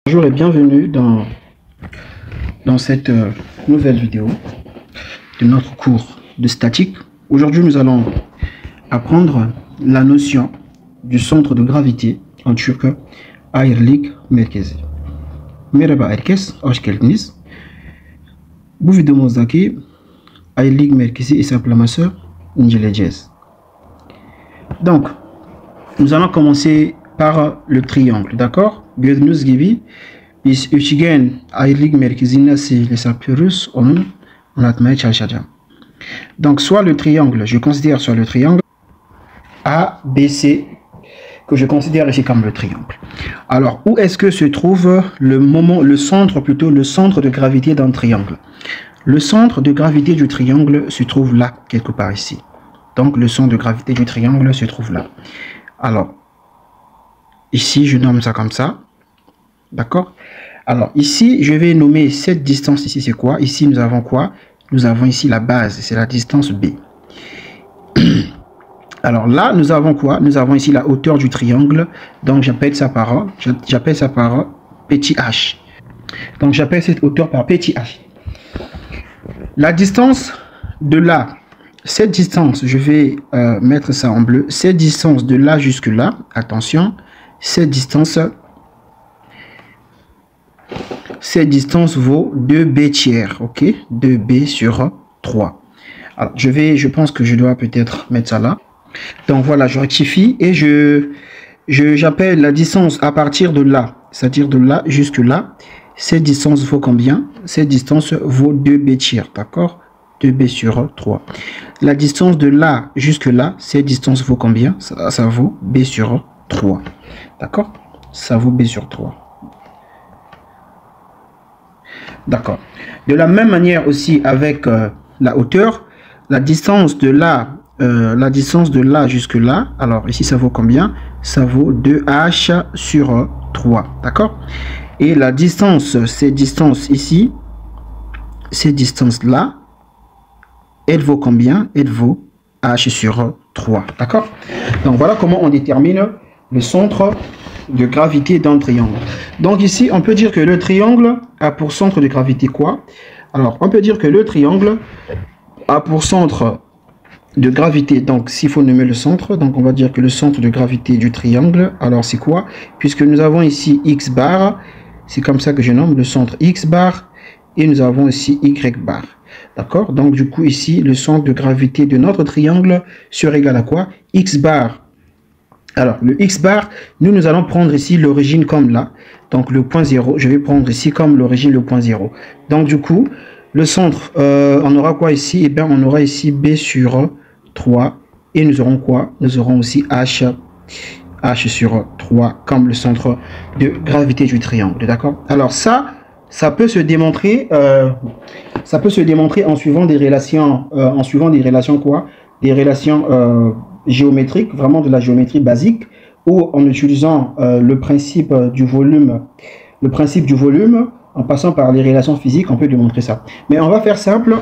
Bonjour et bienvenue dans cette nouvelle vidéo de notre cours de statique. Aujourd'hui, nous allons apprendre la notion du centre de gravité en turc, airlik merkezi. Merhaba herkes, hoş geldiniz. Bu videomuzdaki airlik merkezi hesaplaması inceleyeceğiz. Donc, nous allons commencer par le triangle, d'accord? Gördüğünüz gibi biz üçgen ayrılık merkezi nasıl hesaplıyoruz onu anlatmaya çalışacağım. Donc soit le triangle, je considère soit le triangle ABC que je considère ici comme le triangle. Alors où est-ce que se trouve le centre de gravité d'un triangle? Le centre de gravité du triangle se trouve là, quelque part ici. Donc le centre de gravité du triangle se trouve là. Alors ici je nomme ça comme ça. D'accord? Alors ici, je vais nommer cette distance ici, c'est quoi? Ici, nous avons quoi? Nous avons ici la base, c'est la distance B. Alors là, nous avons quoi? Nous avons ici la hauteur du triangle. Donc j'appelle ça par petit h. Donc j'appelle cette hauteur par petit h. La distance de là, cette distance, je vais mettre ça en bleu. Cette distance de là jusque là, attention, cette distance vaut 2b tiers, ok? 2b sur 3. Alors, je pense que je dois peut-être mettre ça là. Donc voilà, je rectifie et j'appelle la distance à partir de là, c'est-à-dire de là jusque là. Cette distance vaut combien? Cette distance vaut 2b tiers, d'accord? 2b sur 3. La distance de là jusque là, cette distance vaut combien? Ça vaut b sur 3, d'accord? Ça vaut b sur 3. D'accord. De la même manière aussi avec la hauteur, la distance de là jusque là, alors ici ça vaut combien? Ça vaut 2h sur 3, d'accord? Et la distance, cette distance ici, cette distance là, elle vaut combien? Elle vaut h sur 3, d'accord? Donc voilà comment on détermine le centre de gravité d'un triangle. Donc ici, on peut dire que le triangle a pour centre de gravité quoi? Alors, on peut dire que le triangle a pour centre de gravité, donc s'il faut nommer le centre, donc on va dire que le centre de gravité du triangle, alors c'est quoi? Puisque nous avons ici x bar, c'est comme ça que je nomme le centre x bar, et nous avons ici y bar. D'accord? Donc du coup ici, le centre de gravité de notre triangle serait égal à quoi? X bar. Alors, le x bar, nous allons prendre ici l'origine comme là. Donc, le point 0, je vais prendre ici comme l'origine le point 0. Donc, du coup, le centre, on aura quoi ici? Eh bien, on aura ici b sur 3. Et nous aurons quoi? Nous aurons aussi h sur 3 comme le centre de gravité du triangle. D'accord? Alors, ça peut se démontrer, en suivant des relations, quoi? Des relations géométrique, vraiment de la géométrie basique, ou en utilisant le principe du volume, en passant par les relations physiques, on peut démontrer ça. Mais on va faire simple,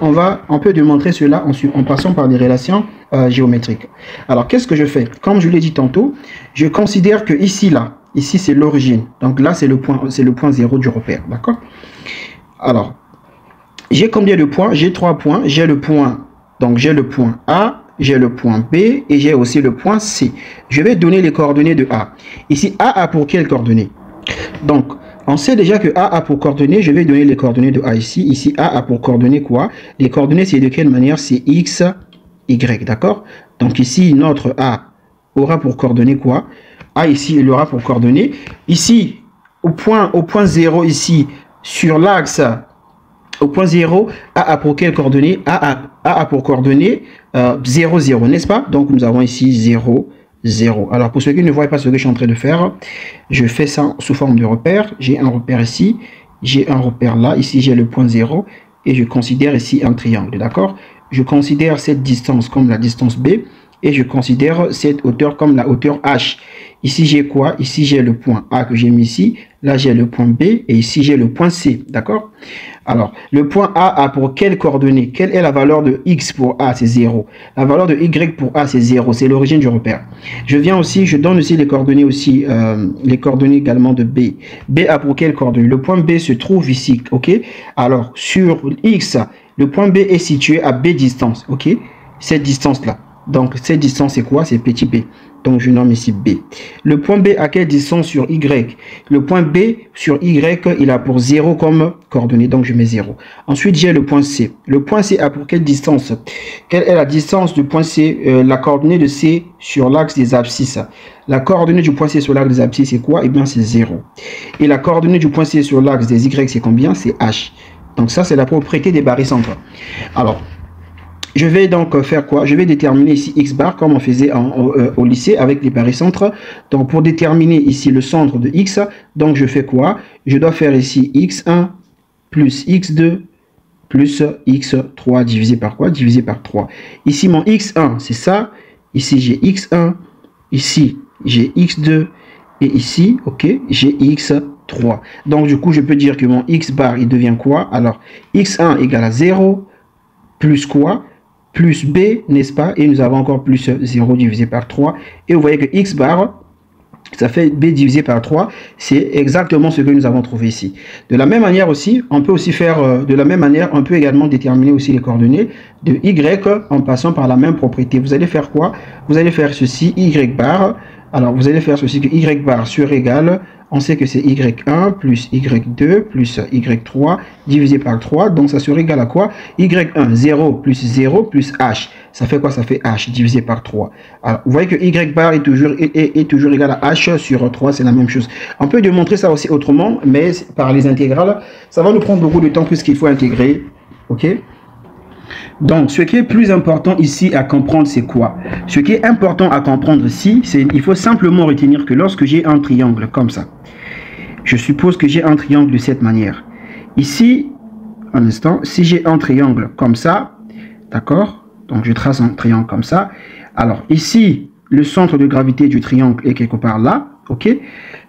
on peut démontrer cela en passant par les relations géométriques. Alors, qu'est-ce que je fais? Comme je l'ai dit tantôt, je considère que ici c'est l'origine. Donc là, c'est le point 0 du repère, d'accord? Alors, j'ai combien de points? J'ai 3 points. J'ai le point A, j'ai le point B et j'ai aussi le point C. Je vais donner les coordonnées de A. Ici, A a pour quelles coordonnées? Donc, on sait déjà que A a pour coordonnées. Je vais donner les coordonnées de A ici. Ici, A a pour coordonnées quoi? Les coordonnées, c'est de quelle manière? C'est X, Y, d'accord? Donc ici, notre A aura pour coordonnées quoi? A ici, il aura pour coordonnées. Ici, au point 0 ici, sur l'axe, au point 0, A a pour quelles coordonnées? A a pour coordonnées 0, 0, n'est-ce pas? Donc nous avons ici 0, 0. Alors pour ceux qui ne voient pas ce que je suis en train de faire, je fais ça sous forme de repère. J'ai un repère ici, j'ai un repère là, ici j'ai le point 0, et je considère ici un triangle, d'accord? Je considère cette distance comme la distance B, et je considère cette hauteur comme la hauteur H. Ici j'ai quoi? Ici j'ai le point A que j'ai mis ici, là j'ai le point B, et ici j'ai le point C, d'accord? Alors, le point A pour quelle coordonnée? Quelle est la valeur de X pour A? C'est 0. La valeur de Y pour A, c'est 0. C'est l'origine du repère. Je donne aussi les coordonnées aussi, les coordonnées également de B. B a pour quelle coordonnée? Le point B se trouve ici, ok? Alors, sur X, le point B est situé à B distance, ok? Cette distance-là. Donc, cette distance, c'est quoi? C'est petit b. Donc, je nomme ici B. Le point B à quelle distance sur Y? Le point B sur Y, il a pour 0 comme coordonnée. Donc, je mets 0. Ensuite, j'ai le point C. Le point C a pour quelle distance? Quelle est la distance du point C? La coordonnée de C sur l'axe des abscisses. La coordonnée du point C sur l'axe des abscisses, c'est quoi? Eh bien, c'est 0. Et la coordonnée du point C sur l'axe des Y, c'est combien? C'est H. Donc, ça, c'est la propriété des barycentres. Alors, je vais donc faire quoi? Je vais déterminer ici x bar comme on faisait au lycée avec les barycentres. Donc pour déterminer ici le centre de x, donc je fais quoi? Je dois faire ici x1 plus x2 plus x3 divisé par quoi? Divisé par 3. Ici mon x1 c'est ça. Ici j'ai x1. Ici j'ai x2. Et ici, ok, j'ai x3. Donc du coup je peux dire que mon x bar il devient quoi? Alors x1 égale à 0 plus quoi? Plus B, n'est-ce pas? Et nous avons encore plus 0 divisé par 3. Et vous voyez que x bar, ça fait B divisé par 3. C'est exactement ce que nous avons trouvé ici. De la même manière aussi, on peut aussi faire, de la même manière, on peut également déterminer aussi les coordonnées de y en passant par la même propriété. Vous allez faire quoi? Vous allez faire ceci, y bar. Alors, vous allez faire ceci que y bar sur égal, on sait que c'est y1 plus y2 plus y3 divisé par 3. Donc, ça sera égal à quoi? y1, 0 plus h. Ça fait quoi? Ça fait h divisé par 3. Alors, vous voyez que y bar est toujours égal à h sur 3. C'est la même chose. On peut démontrer ça aussi autrement, mais par les intégrales, ça va nous prendre beaucoup de temps puisqu'il faut intégrer. OK? Donc, ce qui est plus important ici à comprendre, c'est quoi? Ce qui est important à comprendre ici, c'est qu'il faut simplement retenir que lorsque j'ai un triangle comme ça, je suppose que j'ai un triangle de cette manière. Ici, un instant, si j'ai un triangle comme ça, d'accord? Donc, je trace un triangle comme ça. Alors, ici, le centre de gravité du triangle est quelque part là, ok?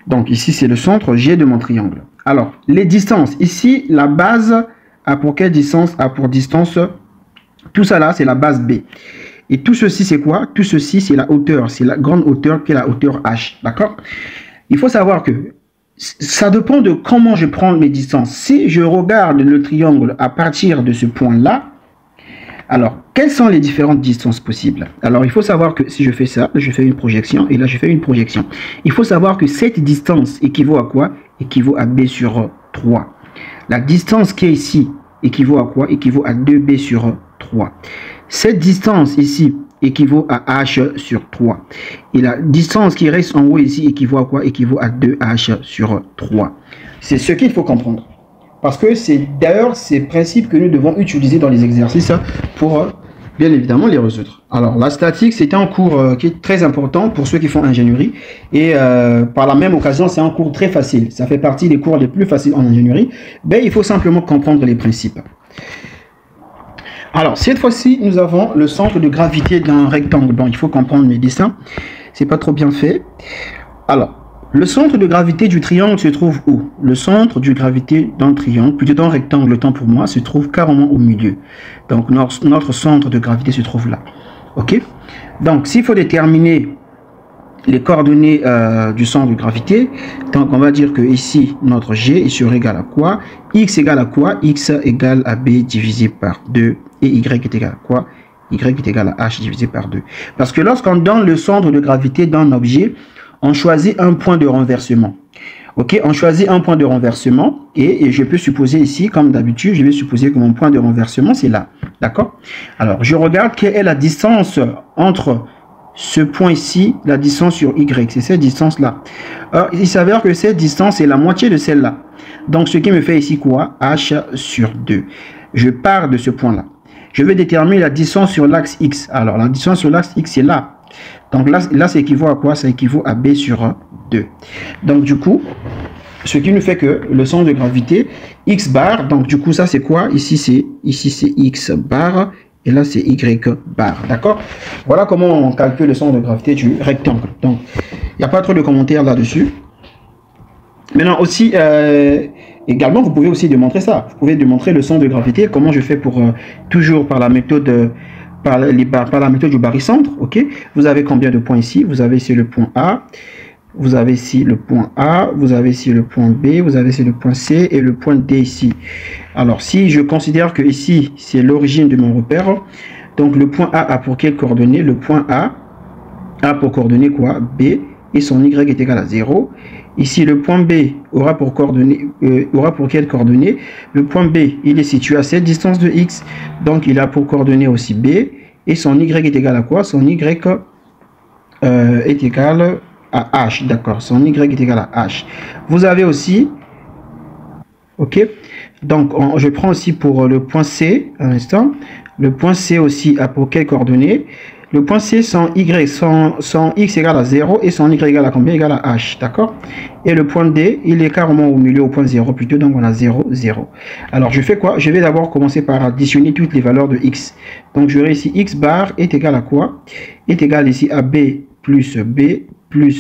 Donc, ici, c'est le centre G de mon triangle. Alors, les distances. Ici, la base a pour quelle distance? A pour distance... Tout ça là, c'est la base B. Et tout ceci, c'est quoi? Tout ceci, c'est la hauteur. C'est la grande hauteur qui est la hauteur H. D'accord? Il faut savoir que ça dépend de comment je prends mes distances. Si je regarde le triangle à partir de ce point-là, alors, quelles sont les différentes distances possibles? Alors, il faut savoir que si je fais ça, je fais une projection, et là, je fais une projection. Il faut savoir que cette distance équivaut à quoi? Équivaut à B sur 3. La distance qui est ici équivaut à quoi? Équivaut à 2B sur 3. Cette distance ici équivaut à H sur 3. Et la distance qui reste en haut ici équivaut à quoi? Équivaut à 2H sur 3. C'est ce qu'il faut comprendre. Parce que c'est d'ailleurs ces principes que nous devons utiliser dans les exercices pour bien évidemment les résoudre. Alors la statique, c'est un cours qui est très important pour ceux qui font ingénierie. Et par la même occasion, c'est un cours très facile. Ça fait partie des cours les plus faciles en ingénierie. Mais il faut simplement comprendre les principes. Alors, cette fois-ci, nous avons le centre de gravité d'un rectangle. Bon, il faut comprendre mes dessins. C'est pas trop bien fait. Alors, le centre de gravité du triangle se trouve où? Le centre de gravité d'un triangle, plutôt d'un rectangle, le temps pour moi, se trouve carrément au milieu. Donc, notre centre de gravité se trouve là. OK? Donc, s'il faut déterminer les coordonnées du centre de gravité, donc on va dire que ici, notre G est sur égal à quoi? X égale à quoi? X égale à B divisé par 2. Et Y est égal à quoi? Y est égal à H divisé par 2. Parce que lorsqu'on donne le centre de gravité d'un objet, on choisit un point de renversement. Ok, on choisit un point de renversement et je peux supposer ici, comme d'habitude, je vais supposer que mon point de renversement, c'est là. D'accord? Alors, je regarde quelle est la distance entre ce point ici, la distance sur Y. C'est cette distance-là. Il s'avère que cette distance est la moitié de celle-là. Donc, ce qui me fait ici quoi? H sur 2. Je pars de ce point-là. Je vais déterminer la distance sur l'axe X. Alors, la distance sur l'axe X, c'est là. Donc là, ça équivaut à quoi? Ça équivaut à B sur 2. Donc, du coup, ce qui nous fait que le centre de gravité, X bar, donc du coup, ça c'est quoi? Ici, c'est X bar, et là, c'est Y bar. D'accord? Voilà comment on calcule le centre de gravité du rectangle. Donc, il n'y a pas trop de commentaires là-dessus. Maintenant aussi, également, vous pouvez aussi démontrer ça. Vous pouvez démontrer le centre de gravité. Comment je fais pour, toujours par la méthode, par la méthode du barycentre. Ok. Vous avez combien de points ici? Vous avez ici le point A. Vous avez ici le point A. Vous avez ici le point B. Vous avez ici le point C et le point D ici. Alors, si je considère que ici, c'est l'origine de mon repère, donc le point A pour quelle coordonnée? Le point A pour coordonnée quoi? B. Et son y est égal à 0. Ici, le point B aura pour quelle coordonnée? Le point B, il est situé à cette distance de x, donc il a pour coordonnée aussi B, et son y est égal à quoi? Son y est égal à h, d'accord, son y est égal à h. Vous avez aussi, ok, donc je prends aussi pour le point C, un instant, le point C aussi a pour quelle coordonnée? Le point C, son x égale à 0 et son y égale à combien? Égale à h, d'accord? Et le point D, il est carrément au milieu, au point 0 plutôt, donc on a 0, 0. Alors je fais quoi? Je vais d'abord commencer par additionner toutes les valeurs de x. Donc j'aurai ici x bar est égal à quoi? Est égal ici à b plus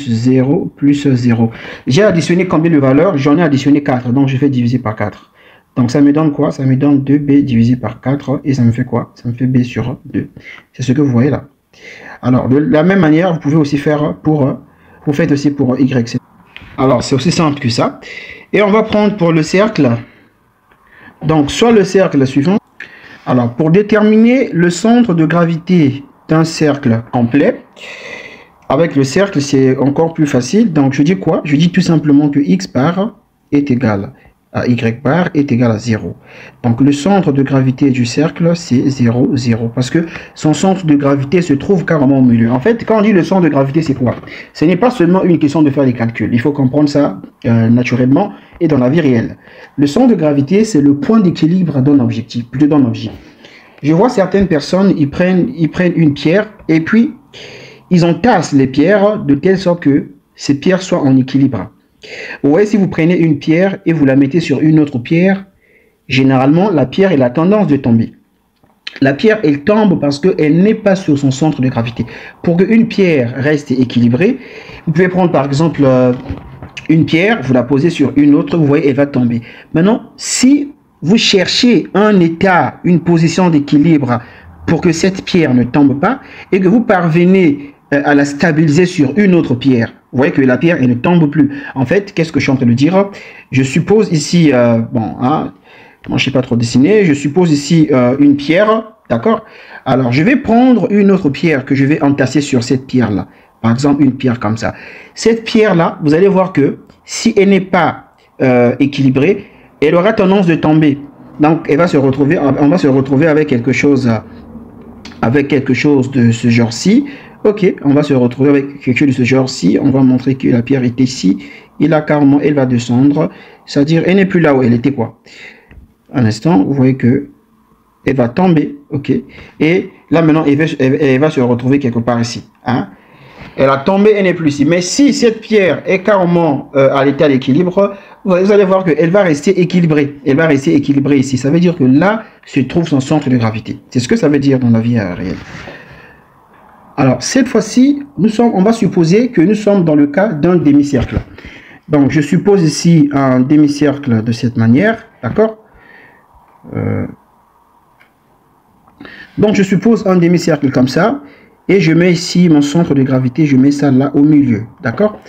0 plus 0. J'ai additionné combien de valeurs? J'en ai additionné 4, donc je fais diviser par 4. Donc ça me donne quoi? Ça me donne 2b divisé par 4 et ça me fait quoi? Ça me fait b sur 2. C'est ce que vous voyez là. Alors, de la même manière, vous pouvez aussi faire vous faites aussi pour y. Alors, c'est aussi simple que ça. Et on va prendre pour le cercle. Donc, soit le cercle suivant. Alors, pour déterminer le centre de gravité d'un cercle complet, avec le cercle, c'est encore plus facile. Donc, je dis quoi? Je dis tout simplement que x bar est égal à y bar est égal à 0. Donc le centre de gravité du cercle, c'est 0, 0. Parce que son centre de gravité se trouve carrément au milieu. En fait, quand on dit le centre de gravité, c'est quoi? Ce n'est pas seulement une question de faire des calculs. Il faut comprendre ça naturellement et dans la vie réelle. Le centre de gravité, c'est le point d'équilibre d'un objectif, plutôt d'un objet. Je vois certaines personnes, ils prennent une pierre et puis ils entassent les pierres de telle sorte que ces pierres soient en équilibre. Vous voyez, si vous prenez une pierre et vous la mettez sur une autre pierre, généralement, la pierre elle a tendance de tomber. La pierre, elle tombe parce qu'elle n'est pas sur son centre de gravité. Pour qu'une pierre reste équilibrée, vous pouvez prendre par exemple une pierre, vous la posez sur une autre, vous voyez, elle va tomber. Maintenant, si vous cherchez un état, une position d'équilibre pour que cette pierre ne tombe pas et que vous parvenez à la stabiliser sur une autre pierre, vous voyez que la pierre elle ne tombe plus. En fait, qu'est-ce que je suis en train de dire? Je suppose ici, bon, hein, moi je ne sais pas trop dessiner, je suppose ici une pierre, d'accord? Alors je vais prendre une autre pierre que je vais entasser sur cette pierre-là. Par exemple, une pierre comme ça. Cette pierre-là, vous allez voir que si elle n'est pas équilibrée, elle aura tendance de tomber. Donc elle va se retrouver, on va se retrouver avec quelque chose de ce genre-ci. Ok, on va se retrouver avec quelque chose de ce genre-ci. On va montrer que la pierre est ici. Et là, carrément, elle va descendre. C'est-à-dire, elle n'est plus là où elle était, quoi. Un instant, vous voyez que elle va tomber. Ok. Et là, maintenant, elle va se retrouver quelque part ici. Hein? Elle a tombé, elle n'est plus ici. Mais si cette pierre est carrément à l'état d'équilibre, vous allez voir qu'elle va rester équilibrée. Elle va rester équilibrée ici. Ça veut dire que là se trouve son centre de gravité. C'est ce que ça veut dire dans la vie réelle. Alors, cette fois-ci, on va supposer que nous sommes dans le cas d'un demi-cercle. Donc, je suppose ici un demi-cercle de cette manière, d'accord? Donc, je suppose un demi-cercle comme ça, et je mets ici mon centre de gravité, je mets ça là au milieu, d'accord?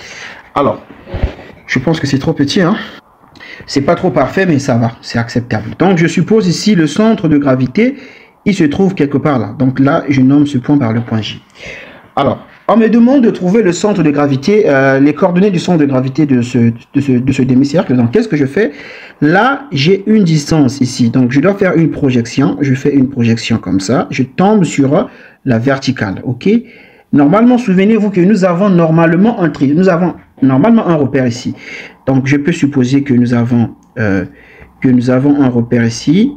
Alors, je pense que c'est trop petit, hein? C'est pas trop parfait, mais ça va, c'est acceptable. Donc, je suppose ici le centre de gravité, il se trouve quelque part là. Donc là, je nomme ce point par le point J. Alors, on me demande de trouver le centre de gravité, les coordonnées du centre de gravité de ce demi-cercle. Donc, qu'est-ce que je fais? Là, j'ai une distance ici. Donc, je dois faire une projection. Je fais une projection comme ça. Je tombe sur la verticale. OK? Normalement, souvenez-vous que nous avons normalement un tri. Nous avons normalement un repère ici. Donc, je peux supposer que nous avons un repère ici.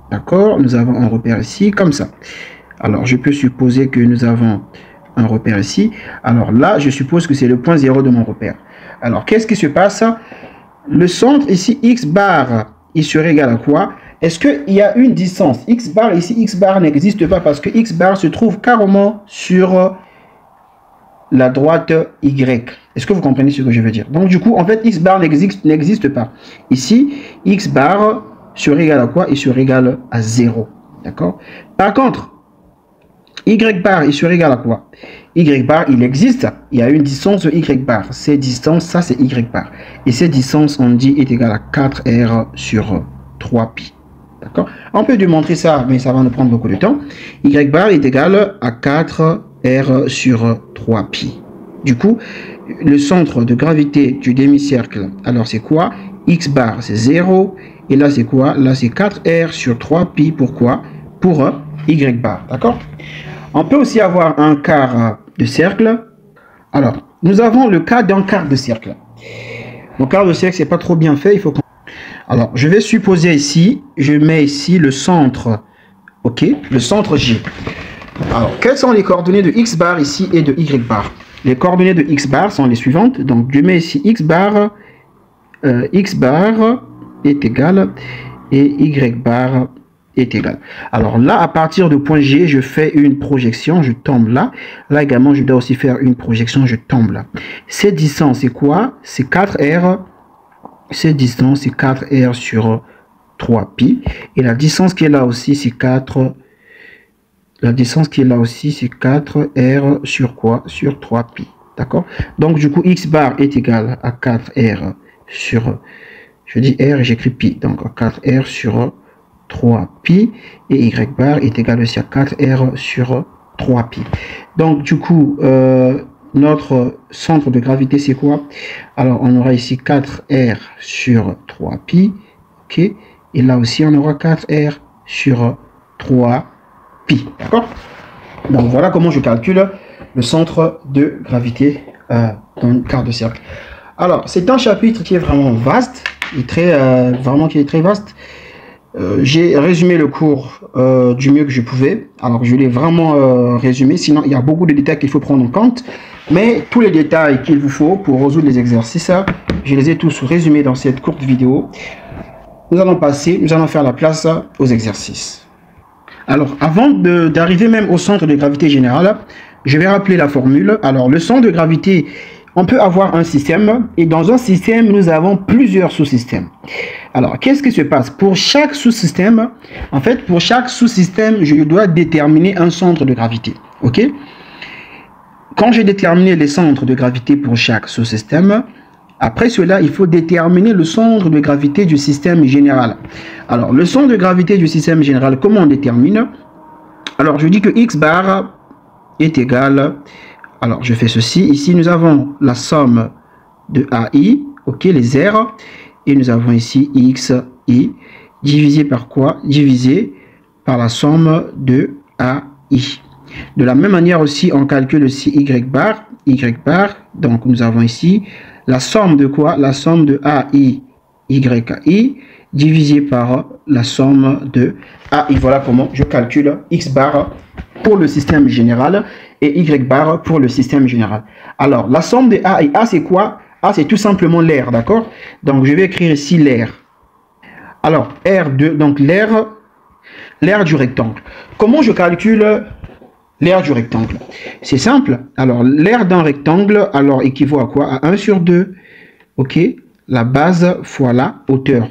D'accord? Nous avons un repère ici, comme ça. Alors, je peux supposer que nous avons un repère ici. Alors là, je suppose que c'est le point 0 de mon repère. Alors, qu'est-ce qui se passe? Le centre ici, x bar, il serait égal à quoi? Est-ce qu'il y a une distance? X bar ici, x bar n'existe pas parce que x bar se trouve carrément sur la droite Y. Est-ce que vous comprenez ce que je veux dire? Donc du coup, en fait, X bar n'existe pas. Ici, X bar serait égal à quoi? Il serait égal à 0. D'accord? Par contre, Y bar, il serait égal à quoi? Y bar, il existe. Il y a une distance de Y bar. Cette distance, ça c'est Y bar. Et cette distance, on dit, est égale à 4R sur 3pi. D'accord? On peut démontrer ça, mais ça va nous prendre beaucoup de temps. Y bar est égal à 4R sur 3pi. Du coup, le centre de gravité du demi-cercle, alors c'est quoi? X bar, c'est 0. Et là, c'est quoi? Là, c'est 4R sur 3pi. Pourquoi? Pour Y bar. D'accord? On peut aussi avoir un quart de cercle. Alors, nous avons le cas d'un quart de cercle. Mon quart de cercle, c'est pas trop bien fait. Il faut. Alors, je vais supposer ici, je mets ici le centre, ok, le centre G. Alors, quelles sont les coordonnées de X bar ici et de Y bar? Les coordonnées de X bar sont les suivantes. Donc, je mets ici X bar est égal et Y bar est égal. Alors là, à partir de point G, je fais une projection, je tombe là. Là également, je dois aussi faire une projection, je tombe là. Cette distance, c'est quoi? C'est 4R. Cette distance, c'est 4R sur 3pi. Et la distance qui est là aussi, c'est 4. La distance qui est là aussi, c'est 4R sur quoi? Sur 3pi. D'accord? Donc, du coup, X bar est égal à 4R sur... Je dis R et j'écris pi. Donc, 4R sur 3pi. Et Y bar est égal aussi à 4R sur 3pi. Donc, du coup... notre centre de gravité, c'est quoi? Alors, on aura ici 4R sur 3pi. OK? Et là aussi, on aura 4R sur 3pi. D'accord? Donc, voilà comment je calcule le centre de gravité dans le quart de cercle. Alors, c'est un chapitre qui est vraiment vaste. Qui est très vaste. J'ai résumé le cours du mieux que je pouvais. Alors, je l'ai vraiment résumé. Sinon, il y a beaucoup de détails qu'il faut prendre en compte. Mais tous les détails qu'il vous faut pour résoudre les exercices, je les ai tous résumés dans cette courte vidéo. Nous allons faire la place aux exercices. Alors, avant d'arriver même au centre de gravité général, je vais rappeler la formule. Alors, le centre de gravité, on peut avoir un système. Et dans un système, nous avons plusieurs sous-systèmes. Alors, qu'est-ce qui se passe? Pour chaque sous-système, en fait, pour chaque sous-système, je dois déterminer un centre de gravité. OK? Quand j'ai déterminé les centres de gravité pour chaque sous-système, après cela, il faut déterminer le centre de gravité du système général. Alors, le centre de gravité du système général, comment on détermine? Alors, je dis que X bar est égal... Alors, je fais ceci. Ici, nous avons la somme de AI, ok, les R. Et nous avons ici XI, divisé par quoi? Divisé par la somme de AI. De la même manière aussi, on calcule aussi Y bar. Donc, nous avons ici la somme de quoi? La somme de AI, YI, divisé par la somme de AI. Voilà comment je calcule X bar pour le système général et Y bar pour le système général. Alors, la somme de A et A, c'est quoi? A, c'est tout simplement l'air, d'accord? Donc, je vais écrire ici l'air. Alors, R2, donc l'air du rectangle. Comment je calcule l'air du rectangle? C'est simple. Alors, l'air d'un rectangle, alors, équivaut à quoi? À 1 sur 2. OK? La base fois la hauteur.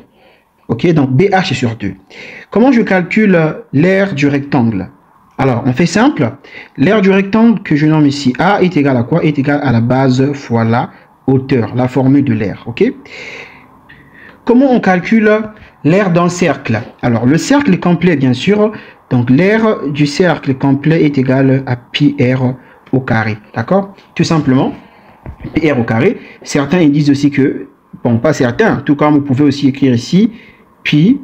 OK? Donc, BH est sur 2. Comment je calcule l'air du rectangle? Alors, on fait simple. L'air du rectangle que je nomme ici A est égal à quoi? Est égal à la base fois la hauteur, la formule de l'air. OK? Comment on calcule l'air d'un cercle? Alors, le cercle est complet, bien sûr. Donc, l'air du cercle complet est égal à pi r au carré. D'accord? Tout simplement, pi r au carré. Certains ils disent aussi que, bon, pas certains, tout comme vous pouvez aussi écrire ici, pi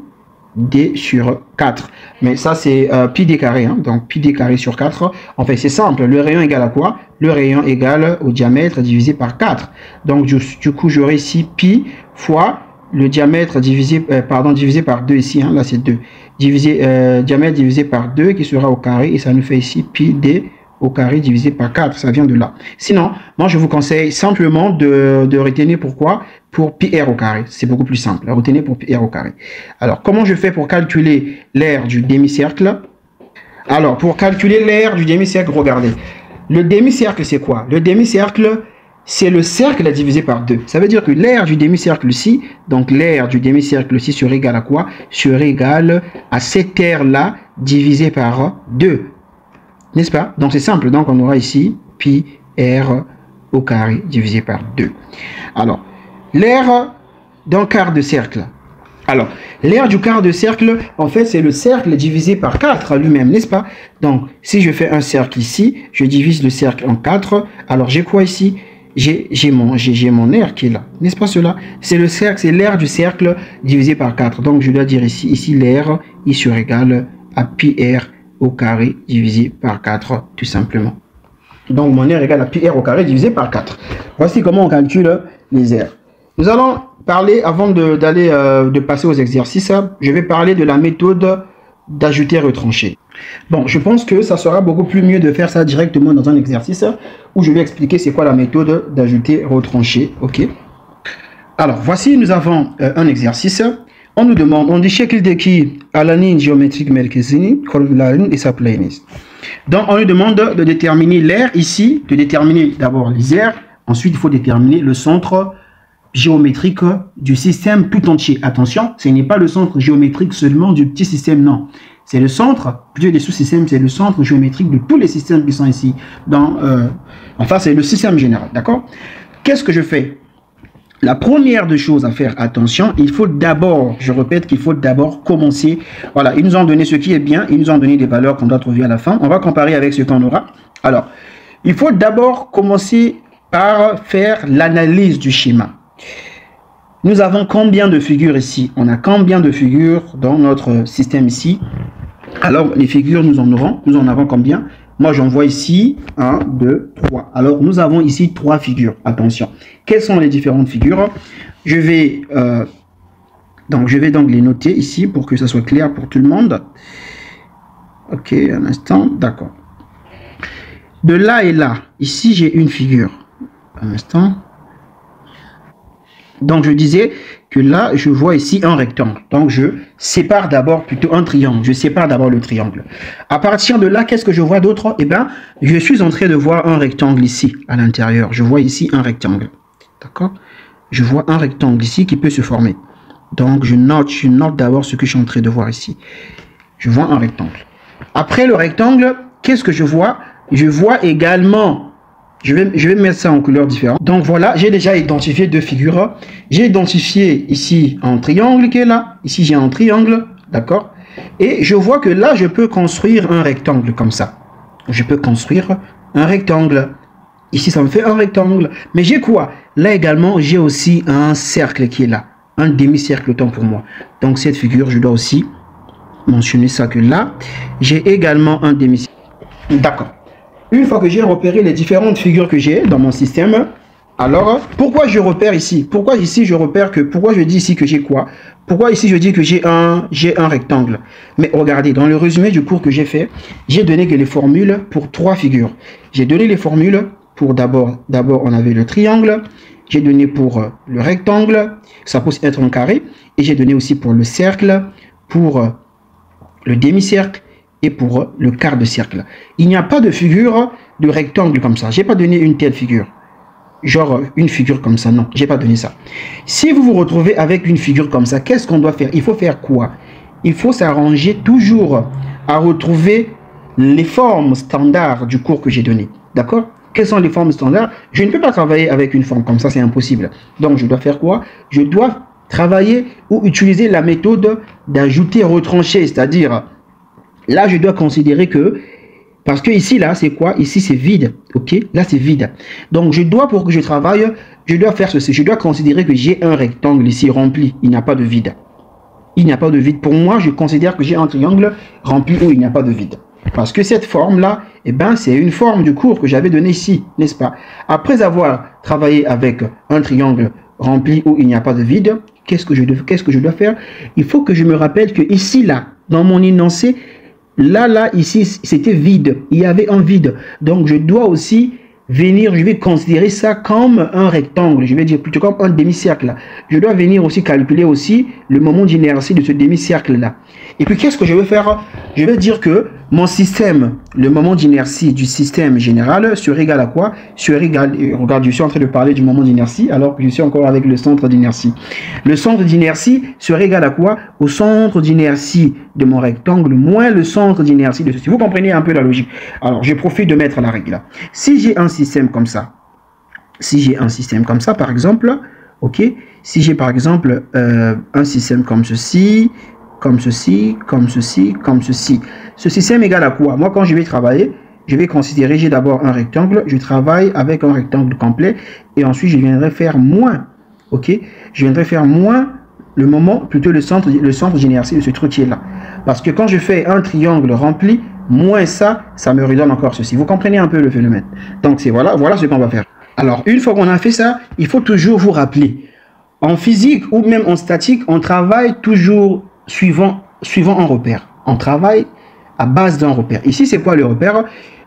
d sur 4. Mais ça, c'est pi d carré. Hein? Donc, pi d carré sur 4. En fait, c'est simple. Le rayon égale à quoi? Le rayon égale au diamètre divisé par 4. Donc, du coup, j'aurai ici pi fois le diamètre divisé par 2 ici. Hein? Là, c'est 2. Diamètre divisé par 2 qui sera au carré. Et ça nous fait ici pi d au carré divisé par 4. Ça vient de là. Sinon, moi, je vous conseille simplement de retenir pourquoi? Pour pi r au carré. C'est beaucoup plus simple. Retenez pour pi r au carré. Alors, comment je fais pour calculer l'aire du demi-cercle? Alors, pour calculer l'aire du demi-cercle, regardez. le demi-cercle, c'est quoi? Le demi-cercle, c'est le cercle divisé par 2. Ça veut dire que l'aire du demi-cercle ici, donc l'aire du demi-cercle ici serait égal à quoi? Serait égal à cette aire-là divisé par 2. N'est-ce pas? Donc c'est simple. Donc on aura ici pi r au carré divisé par 2. Alors, l'aire d'un quart de cercle. Alors, l'aire du quart de cercle, en fait, c'est le cercle divisé par 4 lui-même, n'est-ce pas? Donc, si je fais un cercle ici, je divise le cercle en 4. Alors, j'ai quoi ici? J'ai mon aire qui est là, n'est-ce pas cela? C'est le cercle, c'est l'aire du cercle divisé par 4. Donc, je dois dire ici l'aire, il sera égal à pi r au carré divisé par 4, tout simplement. Donc, mon aire égale à pi r au carré divisé par 4. Voici comment on calcule les aires. Nous allons parler, avant de passer aux exercices, je vais parler de la méthode d'ajouter retranché. Bon, je pense que ça sera beaucoup plus mieux de faire ça directement dans un exercice où je vais expliquer c'est quoi la méthode d'ajouter retranché. Ok. Alors, voici, nous avons un exercice. On nous demande, on dit chekil de qui à la ligne géométrique merkezini, et sa planis. Donc, on nous demande de déterminer l'aire ici, de déterminer d'abord les aires. Ensuite, il faut déterminer le centre géométrique du système tout entier. Attention, ce n'est pas le centre géométrique seulement du petit système, non. C'est le centre, plutôt des sous-systèmes, c'est le centre géométrique de tous les systèmes qui sont ici. Enfin, c'est le système général, d'accord? Qu'est-ce que je fais? La première des choses à faire attention, il faut d'abord, je répète qu'il faut d'abord commencer. Voilà, ils nous ont donné ce qui est bien, ils nous ont donné des valeurs qu'on doit trouver à la fin. On va comparer avec ce qu'on aura. Alors, il faut d'abord commencer par faire l'analyse du schéma. Nous avons combien de figures ici? On a combien de figures dans notre système ici? Alors, les figures, nous en avons combien? Moi, j'en vois ici 1, 2, 3. Alors, nous avons ici 3 figures. Attention. Quelles sont les différentes figures? Je vais donc les noter ici pour que ça soit clair pour tout le monde. Ok, un instant. D'accord. De là et là, ici, j'ai une figure. Un instant. Donc, je disais que là, je vois ici un rectangle. Donc, je sépare d'abord plutôt un triangle. Je sépare d'abord le triangle. À partir de là, qu'est-ce que je vois d'autre? Eh bien, je suis en train de voir un rectangle ici, à l'intérieur. Je vois ici un rectangle. D'accord? Je vois un rectangle ici qui peut se former. Donc, je note d'abord ce que je suis en train de voir ici. Je vois un rectangle. Après le rectangle, qu'est-ce que je vois? Je vois également... Je vais mettre ça en couleurs différentes. Donc voilà, j'ai déjà identifié 2 figures. J'ai identifié ici un triangle qui est là. Ici, j'ai un triangle. D'accord? Et je vois que là, je peux construire un rectangle comme ça. Je peux construire un rectangle. Ici, ça me fait un rectangle. Mais j'ai quoi? Là également, j'ai aussi un cercle qui est là. Un demi-cercle autant pour moi. Donc cette figure, je dois aussi mentionner ça que là, j'ai également un demi-cercle. D'accord. Une fois que j'ai repéré les différentes figures que j'ai dans mon système, alors pourquoi je repère ici? Pourquoi ici je repère que... Pourquoi je dis ici que j'ai quoi? Pourquoi ici je dis que j'ai un rectangle? Mais regardez, dans le résumé du cours que j'ai fait, j'ai donné que les formules pour 3 figures. J'ai donné les formules pour d'abord on avait le triangle, j'ai donné pour le rectangle, ça peut être un carré, et j'ai donné aussi pour le cercle, pour le demi-cercle, et pour le quart de cercle. Il n'y a pas de figure de rectangle comme ça. Je n'ai pas donné une telle figure. Genre une figure comme ça. Non, je n'ai pas donné ça. Si vous vous retrouvez avec une figure comme ça, qu'est-ce qu'on doit faire? Il faut faire quoi? Il faut s'arranger toujours à retrouver les formes standards du cours que j'ai donné. D'accord? Quelles sont les formes standards? Je ne peux pas travailler avec une forme comme ça, c'est impossible. Donc je dois faire quoi? Je dois travailler ou utiliser la méthode d'ajouter retranché, c'est-à-dire... Là, je dois considérer que, parce que ici, là, c'est quoi? Ici, c'est vide, ok? Là, c'est vide. Donc, je dois, pour que je travaille, je dois faire ceci. Je dois considérer que j'ai un rectangle ici rempli. Il n'y a pas de vide. Il n'y a pas de vide. Pour moi, je considère que j'ai un triangle rempli où il n'y a pas de vide. Parce que cette forme-là, eh ben, c'est une forme du cours que j'avais donné ici, n'est-ce pas? Après avoir travaillé avec un triangle rempli où il n'y a pas de vide, qu'est-ce que je dois faire? Il faut que je me rappelle que ici, là, dans mon énoncé, là, ici, c'était vide. Il y avait un vide. Donc, je dois aussi venir, je vais considérer ça comme un rectangle. Je vais dire plutôt comme un demi-cercle. Je dois venir aussi calculer aussi le moment d'inertie de ce demi-cercle-là. Et puis, qu'est-ce que je vais faire? Je vais dire que mon système, le moment d'inertie du système général serait égal à quoi? Serait égal, regarde, je suis en train de parler du moment d'inertie alors que je suis encore avec le centre d'inertie. Le centre d'inertie serait égal à quoi? Au centre d'inertie de mon rectangle moins le centre d'inertie de ceci. Vous comprenez un peu la logique? Alors, je profite de mettre la règle là. Si j'ai un système comme ça, par exemple, ok, si j'ai par exemple un système comme ceci, comme ceci, comme ceci, comme ceci. Ce système égale à quoi? Moi, quand je vais travailler, je vais considérer, j'ai d'abord un rectangle, je travaille avec un rectangle complet, et ensuite je viendrai faire moins, ok? Je viendrai faire moins le moment, plutôt le centre d'inertie de ce truc qui est là. Parce que quand je fais un triangle rempli, moins ça me redonne encore ceci. Vous comprenez un peu le phénomène? Donc, c'est voilà ce qu'on va faire. Alors, une fois qu'on a fait ça, il faut toujours vous rappeler. En physique ou même en statique, on travaille toujours suivant un repère. On travaille à base d'un repère. Ici, c'est quoi le repère?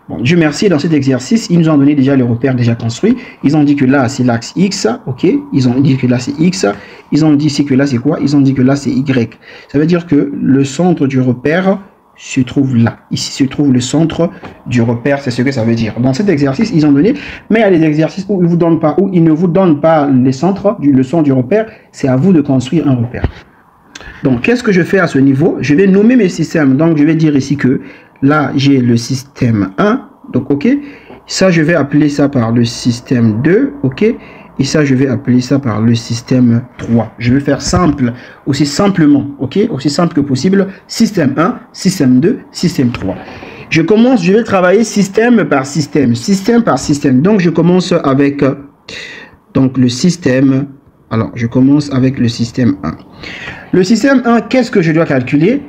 Bon, Dieu merci, dans cet exercice, ils nous ont donné déjà le repère déjà construit. Ils ont dit que là, c'est l'axe X, ok? Ils ont dit que là, c'est X. Ils ont dit que là, c'est quoi? Ils ont dit que là, c'est Y. Ça veut dire que le centre du repère se trouve là. Ici se trouve le centre du repère, c'est ce que ça veut dire. Dans cet exercice, ils ont donné, mais il y a des exercices où ils ne vous donnent pas les centres, le centre du repère. C'est à vous de construire un repère. Donc, qu'est-ce que je fais à ce niveau? Je vais nommer mes systèmes. Donc, je vais dire ici que là, j'ai le système 1. Donc, OK. Ça, je vais appeler ça par le système 2. OK. Et ça, je vais appeler ça par le système 3. Je vais faire simple, aussi simplement. OK. Aussi simple que possible. Système 1, système 2, système 3. Je vais travailler système par système. Système par système. Donc, je commence avec le système. Alors, je commence avec le système 1. Le système 1, qu'est-ce que je dois calculer?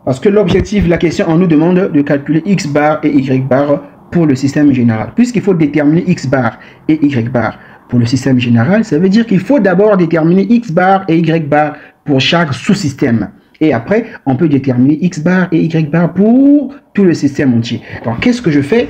Parce que l'objectif, la question, on nous demande de calculer X bar et Y bar pour le système général. Puisqu'il faut déterminer X bar et Y bar pour le système général, ça veut dire qu'il faut d'abord déterminer X bar et Y bar pour chaque sous-système. Et après, on peut déterminer X bar et Y bar pour tout le système entier. Donc, qu'est-ce que je fais?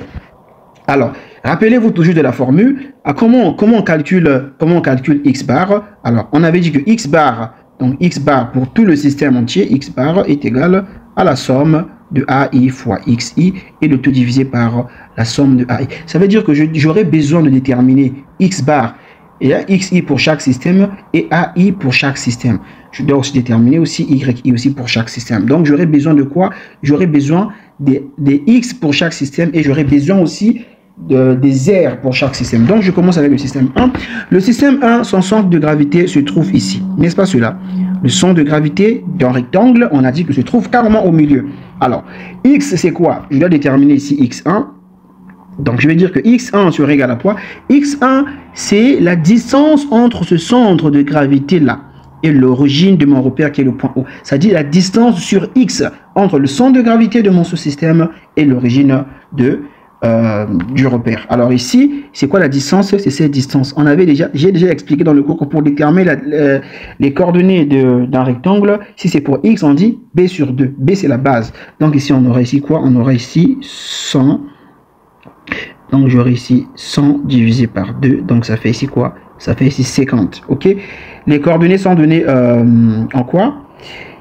Alors, rappelez-vous toujours de la formule. Comment on calcule X bar? Alors, on avait dit que X bar, donc X bar pour tout le système entier, X bar est égal à la somme de AI fois XI et le tout divisé par la somme de AI. Ça veut dire que j'aurai besoin de déterminer X bar et XI pour chaque système et AI pour chaque système. Je dois aussi déterminer aussi YI aussi pour chaque système. Donc, j'aurai besoin de quoi? J'aurai besoin des X pour chaque système et j'aurai besoin aussi des R pour chaque système. Donc, je commence avec le système 1. Le système 1, son centre de gravité se trouve ici. N'est-ce pas cela? Le centre de gravité d'un rectangle, on a dit que se trouve carrément au milieu. Alors, X, c'est quoi? Je dois déterminer ici X1. Donc, je vais dire que X1 serait égal à quoi? X1, c'est la distance entre ce centre de gravité-là et l'origine de mon repère qui est le point O. C'est-à-dire la distance sur X entre le centre de gravité de mon sous-système et l'origine du repère. Alors ici, c'est quoi la distance? C'est cette distance. J'ai déjà expliqué dans le cours que pour déterminer les coordonnées d'un rectangle, si c'est pour X, on dit B sur 2. B, c'est la base. Donc ici, on aura ici quoi? On aura ici 100. Donc j'aurai ici 100 divisé par 2. Donc ça fait ici quoi? Ça fait ici 50. Ok? Les coordonnées sont données en quoi?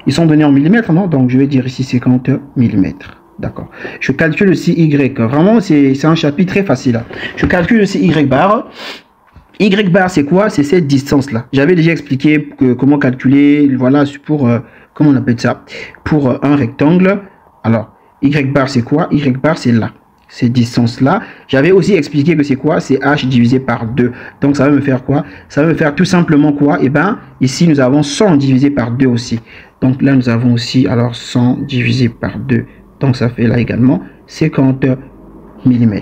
Ils sont donnés en millimètres, non? Donc je vais dire ici 50 millimètres. D'accord. Je calcule aussi Y. Vraiment, c'est un chapitre très facile. Je calcule aussi Y bar. Y bar, c'est quoi? C'est cette distance-là. J'avais déjà expliqué comment calculer, voilà, pour, comment on appelle ça? Pour un rectangle. Alors, Y bar, c'est quoi? Y bar, c'est là. Cette distance-là. J'avais aussi expliqué que c'est quoi? C'est H divisé par 2. Donc, ça va me faire quoi? Ça va me faire tout simplement quoi? Eh bien, ici, nous avons 100 divisé par 2 aussi. Donc, là, nous avons aussi, alors, 100 divisé par 2. Donc, ça fait là également 50 mm.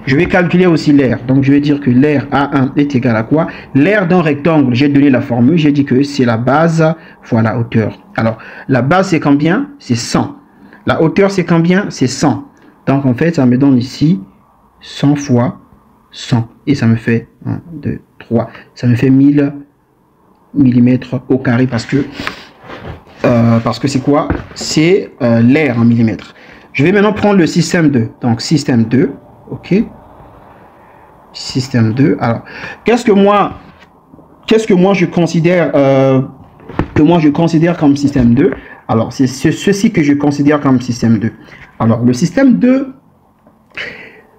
Je vais calculer aussi l'air. Donc, je vais dire que l'air A1 est égal à quoi? L'air d'un rectangle, j'ai donné la formule. J'ai dit que c'est la base fois la hauteur. Alors, la base, c'est combien? C'est 100. La hauteur, c'est combien? C'est 100. Donc, en fait, ça me donne ici 100 fois 100. Et ça me fait 1, 2, 3. Ça me fait 1000 mm au carré parce que c'est quoi? C'est l'air en millimètres. Je vais maintenant prendre le système 2. Donc, système 2. OK. Système 2. Alors, qu'est-ce que moi je considère que moi je considère comme système 2. Alors, c'est ceci que je considère comme système 2. Alors, le système 2,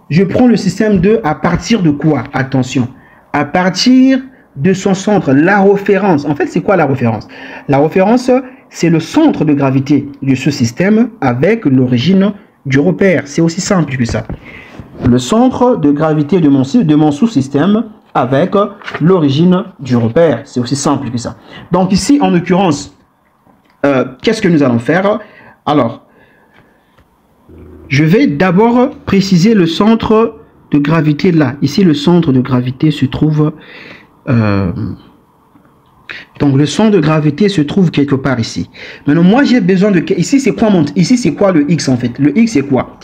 je prends le système 2 à partir de quoi? Attention, à partir de son centre, la référence. En fait, c'est quoi la référence? La référence, c'est le centre de gravité de ce système avec l'origine du repère. C'est aussi simple que ça. Le centre de gravité de mon sous-système avec l'origine du repère. C'est aussi simple que ça. Donc ici, en l'occurrence, qu'est-ce que nous allons faire? Alors, je vais d'abord préciser le centre de gravité là. Ici, le centre de gravité se trouve... donc, le centre de gravité se trouve quelque part ici. Maintenant, moi, j'ai besoin de... Ici, c'est quoi ici, c'est quoi le X, en fait? Le X, c'est quoi?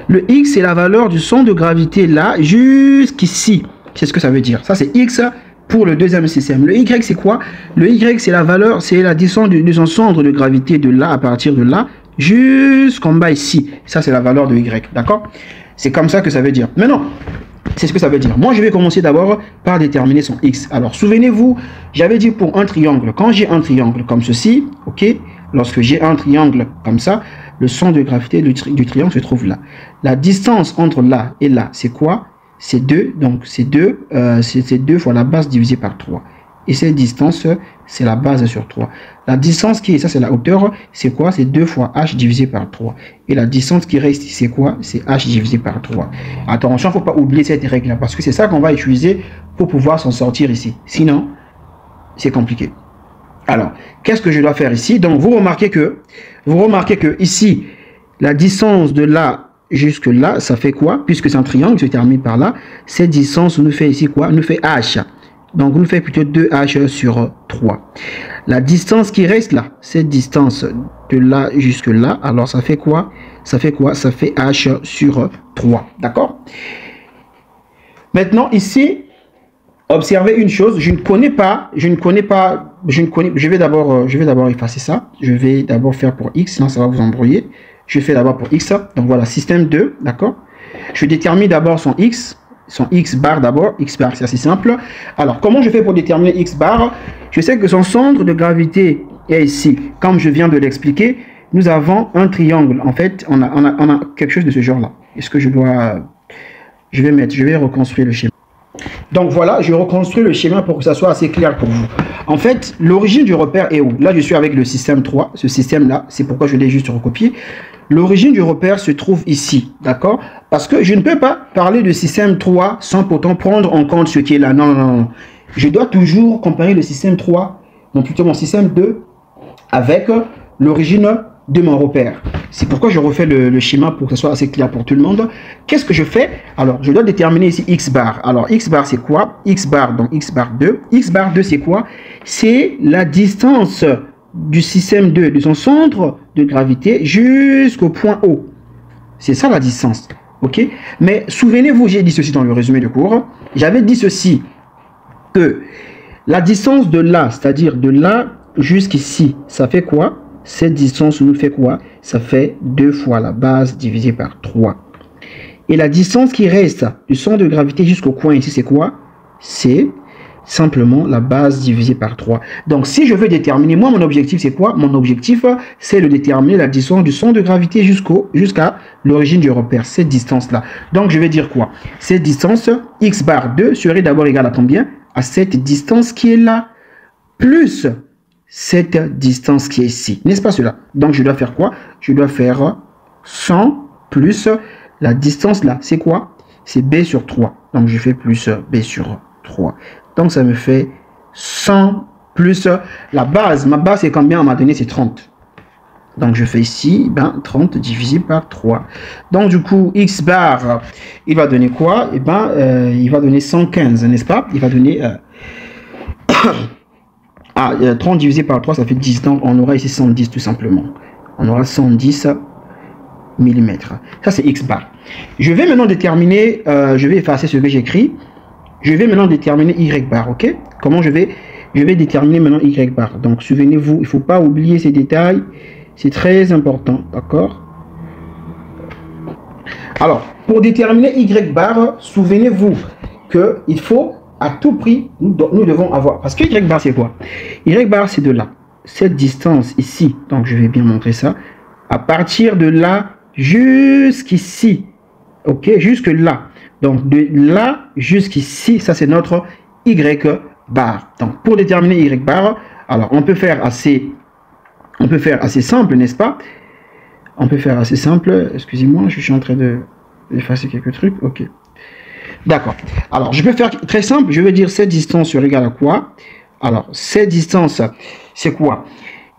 Le X, c'est la valeur du centre de gravité là, jusqu'ici. C'est ce que ça veut dire. Ça, c'est X pour le deuxième système. Le Y, c'est quoi? Le Y, c'est la valeur, c'est la distance de son centre de gravité de là, à partir de là, jusqu'en bas ici. Ça, c'est la valeur de Y. D'accord? C'est comme ça que ça veut dire. Maintenant, c'est ce que ça veut dire. Moi, je vais commencer d'abord par déterminer son X. Alors, souvenez-vous, j'avais dit pour un triangle. Quand j'ai un triangle comme ceci, ok, lorsque j'ai un triangle comme ça, le centre de gravité du triangle se trouve là. La distance entre là et là, c'est quoi? C'est 2, donc c'est 2 fois la base divisée par 3. Et cette distance, c'est la base sur 3. La distance qui est, ça c'est la hauteur, c'est quoi? C'est 2 fois h divisé par 3. Et la distance qui reste, c'est quoi? C'est h divisé par 3. Attention, il ne faut pas oublier cette règle-là, parce que c'est ça qu'on va utiliser pour pouvoir s'en sortir ici. Sinon, c'est compliqué. Alors, qu'est-ce que je dois faire ici? Donc, vous remarquez que ici, la distance de là jusque là, ça fait quoi? Puisque c'est un triangle qui se termine par là, cette distance nous fait ici quoi? Nous fait h. Donc, nous fait plutôt 2h sur 3. La distance qui reste là, cette distance de là jusque là, alors ça fait quoi? Ça fait quoi? Ça fait h sur 3. D'accord? Maintenant, ici, observez une chose. Je vais d'abord effacer ça. Je vais d'abord faire pour x, sinon ça va vous embrouiller. Je fais d'abord pour x. Donc voilà, système 2, d'accord? Je détermine d'abord son x bar d'abord. X bar, c'est assez simple. Alors, comment je fais pour déterminer x bar? Je sais que son centre de gravité est ici. Comme je viens de l'expliquer, nous avons un triangle. En fait, on a quelque chose de ce genre-là. Est-ce que je dois... Je vais reconstruire le schéma. Donc voilà, je reconstruis le schéma pour que ça soit assez clair pour vous. En fait, l'origine du repère est où? Là, je suis avec le système 3. Ce système-là, c'est pourquoi je l'ai juste recopié. L'origine du repère se trouve ici, d'accord? Parce que je ne peux pas parler de système 3 sans pourtant prendre en compte ce qui est là. Non, non, non. Je dois toujours comparer le système 3, non plutôt mon système 2, avec l'origine de mon repère. C'est pourquoi je refais le schéma pour que ce soit assez clair pour tout le monde. Qu'est-ce que je fais? Alors, je dois déterminer ici x bar. Alors, x bar, c'est quoi? X bar, donc x bar 2. X bar 2, c'est quoi? C'est la distance du système 2, de son centre de gravité jusqu'au point O. C'est ça la distance. Ok? Mais souvenez-vous, j'ai dit ceci dans le résumé de cours. J'avais dit ceci, que la distance de là, c'est-à-dire de là jusqu'ici, ça fait quoi? Cette distance nous fait quoi? Ça fait 2 fois la base divisée par 3. Et la distance qui reste du centre de gravité jusqu'au coin ici, c'est quoi? C'est simplement la base divisée par 3. Donc, si je veux déterminer, moi, mon objectif, c'est quoi? Mon objectif, c'est de déterminer la distance du centre de gravité jusqu'à l'origine du repère, cette distance-là. Donc, je vais dire quoi? Cette distance, x bar 2, serait d'abord égale à combien? À cette distance qui est là, plus cette distance qui est ici. N'est-ce pas cela? Donc, je dois faire quoi? Je dois faire 100 plus la distance là. C'est quoi? C'est b sur 3. Donc, je fais plus b sur 3. Donc, ça me fait 100 plus la base. Ma base, c'est combien? On m'a donné, c'est 30. Donc, je fais ici, 30 divisé par 3. Donc, du coup, x bar, il va donner quoi? Eh ben, il va donner 115, n'est-ce pas? Il va donner... 30 divisé par 3, ça fait 10. Donc, on aura ici 110 tout simplement. On aura 110 mm. Ça, c'est x bar. Je vais maintenant déterminer... je vais effacer ce que j'écris. Je vais maintenant déterminer y bar, ok? Comment je vais déterminer maintenant y bar. Donc, souvenez-vous, il ne faut pas oublier ces détails. C'est très important, d'accord? Alors, pour déterminer y bar, souvenez-vous qu'il faut à tout prix, nous devons avoir... Parce que y bar, c'est quoi? Y bar, c'est de là. cette distance ici, donc je vais bien montrer ça, à partir de là jusqu'ici, ok, jusque là, donc de là jusqu'ici, ça c'est notre Y bar. Donc pour déterminer Y bar, alors on peut faire assez simple, n'est-ce pas? On peut faire assez simple, excusez-moi, je suis en train d'effacer quelques trucs, ok. D'accord. Alors, je peux faire très simple. Je vais dire cette distance sur égale à quoi? Alors, cette distance, c'est quoi?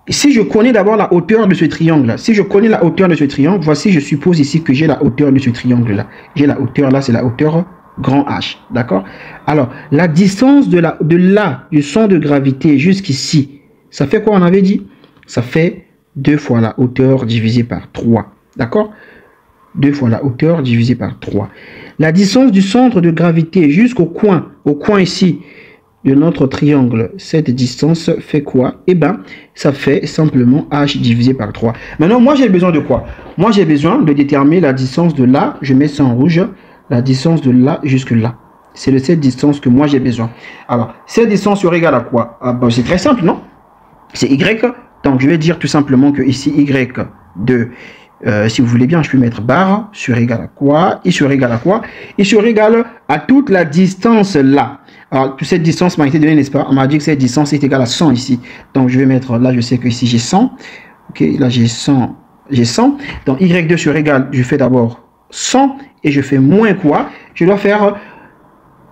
Si je connais d'abord la hauteur de ce triangle-là, si je connais la hauteur de ce triangle, voici, je suppose ici que j'ai la hauteur de ce triangle-là. J'ai la hauteur là, c'est la hauteur grand H. D'accord? Alors, la distance de là, du centre de gravité jusqu'ici, ça fait quoi on avait dit? Ça fait 2 fois la hauteur divisé par 3. D'accord? 2 fois la hauteur divisé par 3. La distance du centre de gravité jusqu'au coin ici de notre triangle, cette distance fait quoi? Eh bien, ça fait simplement H divisé par 3. Maintenant, moi, j'ai besoin de quoi? Moi, j'ai besoin de déterminer la distance de là, je mets ça en rouge, la distance de là jusque là. C'est de cette distance que moi, j'ai besoin. Alors, cette distance sera égale à quoi? Ah, ben, c'est très simple, non? C'est Y. Donc, je vais dire tout simplement que ici, Y de... si vous voulez bien, je peux mettre barre sur égal à quoi? Et sur égal à quoi? Et sur égal à toute la distance là. Alors, toute cette distance m'a été donnée, n'est-ce pas? On m'a dit que cette distance est égale à 100 ici. Donc, je vais mettre, là, je sais que ici, j'ai 100. Ok, là, j'ai 100. J'ai 100. Donc, Y2 sur égal, je fais d'abord 100. Et je fais moins quoi? Je dois faire,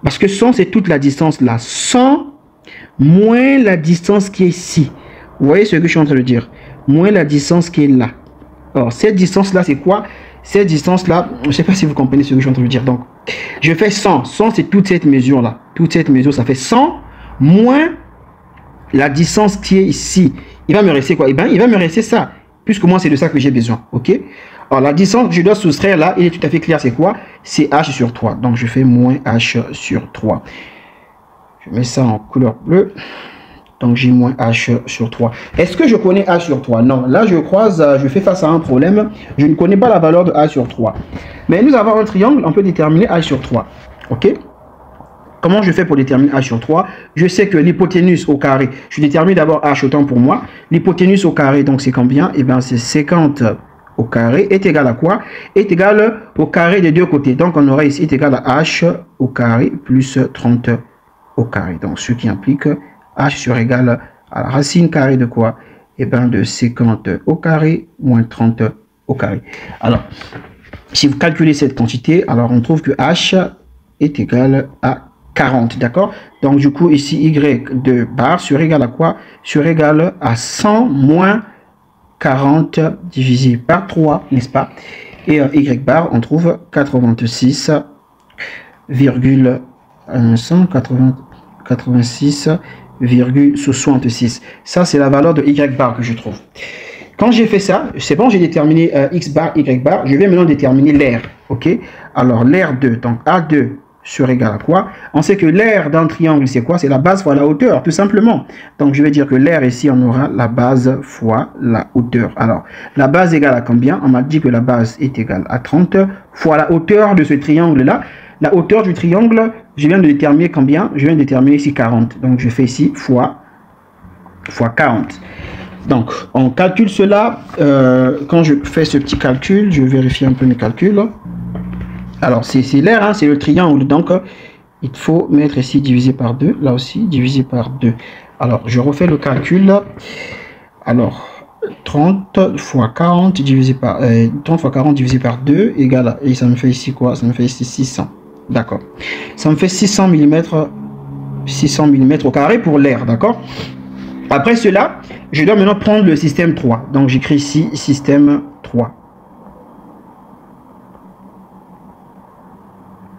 parce que 100, c'est toute la distance là. 100 moins la distance qui est ici. Vous voyez ce que je suis en train de dire? Moins la distance qui est là. Alors, cette distance-là, c'est quoi? Cette distance-là, je ne sais pas si vous comprenez ce que je suis en train de dire. Donc, je fais 100. 100, c'est toute cette mesure-là. Toute cette mesure, ça fait 100 moins la distance qui est ici. Il va me rester quoi? Eh bien, il va me rester ça. Puisque moi, c'est de ça que j'ai besoin. OK? Alors, la distance que je dois soustraire là, il est tout à fait clair. C'est quoi? C'est H sur 3. Donc, je fais moins H sur 3. Je mets ça en couleur bleue. Donc, j'ai moins H sur 3. Est-ce que je connais H sur 3? Non. Là, je fais face à un problème. Je ne connais pas la valeur de H sur 3. Mais nous avons un triangle, on peut déterminer H sur 3. OK? Comment je fais pour déterminer H sur 3? Je sais que l'hypoténuse au carré, je détermine d'abord H autant pour moi. L'hypoténuse au carré, donc c'est combien? Eh bien, c'est 50 au carré est égal à quoi? Est égal au carré des deux côtés. Donc, on aura ici est égal à H au carré plus 30 au carré. Donc, ce qui implique H sur égal à la racine carrée de quoi? Eh bien, de 50 au carré moins 30 au carré. Alors, si vous calculez cette quantité, alors on trouve que H est égal à 40, d'accord? Donc, du coup, ici, Y de bar sur égal à quoi? Sur égal à 100 moins 40 divisé par 3, n'est-ce pas? Et Y bar, on trouve 86,66. Ça, c'est la valeur de Y bar que je trouve. Quand j'ai fait ça, c'est bon, j'ai déterminé X bar, Y bar. Je vais maintenant déterminer l'air. OK? Alors, l'air 2, donc A2 sur égal à quoi? On sait que l'air d'un triangle, c'est quoi? C'est la base fois la hauteur, tout simplement. Donc, je vais dire que l'air ici, on aura la base fois la hauteur. Alors, la base égale à combien? On m'a dit que la base est égale à 30 fois la hauteur de ce triangle-là. La hauteur du triangle, je viens de déterminer combien? Je viens de déterminer ici 40. Donc, je fais ici fois 40. Donc, on calcule cela. Quand je fais ce petit calcul, je vérifie un peu mes calculs. Alors, c'est l'air, hein, c'est le triangle. Donc, il faut mettre ici divisé par 2. Là aussi, divisé par 2. Alors, je refais le calcul. Alors, 30 fois 40 divisé par 30 fois 40 divisé par 2 égale, et ça me fait ici quoi? Ça me fait ici 600. D'accord. Ça me fait 600 mm au carré pour l'air, d'accord? Après cela, je dois maintenant prendre le système 3. Donc, j'écris ici système 3.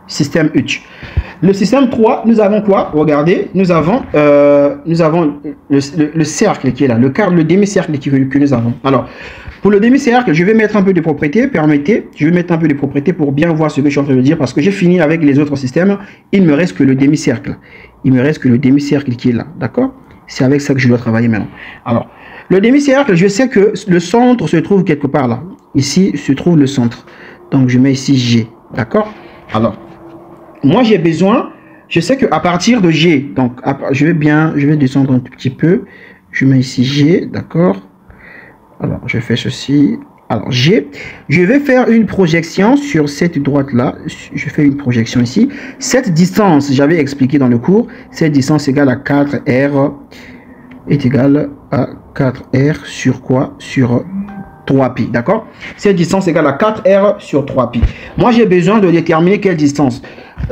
Système H. Le système 3, nous avons quoi? Regardez, nous avons le cercle qui est là, le demi-cercle que nous avons. Alors, pour le demi-cercle, je vais mettre un peu de propriété, permettez, je vais mettre un peu de propriété pour bien voir ce que je suis en train de dire, parce que j'ai fini avec les autres systèmes, il me reste que le demi-cercle. Il me reste que le demi-cercle qui est là, d'accord? C'est avec ça que je dois travailler maintenant. Alors, le demi-cercle, je sais que le centre se trouve quelque part là. Ici se trouve le centre. Donc, je mets ici G, d'accord? Alors, moi, j'ai besoin, je sais qu'à partir de G, donc je vais descendre un tout petit peu, Je mets ici G, d'accord. Alors, je fais ceci. Alors, G, je vais faire une projection sur cette droite-là. Je fais une projection ici. Cette distance, j'avais expliqué dans le cours, cette distance égale à 4R, est égale à 4R sur quoi? Sur 3pi, d'accord? Cette distance égale à 4R sur 3pi. Moi, j'ai besoin de déterminer quelle distance?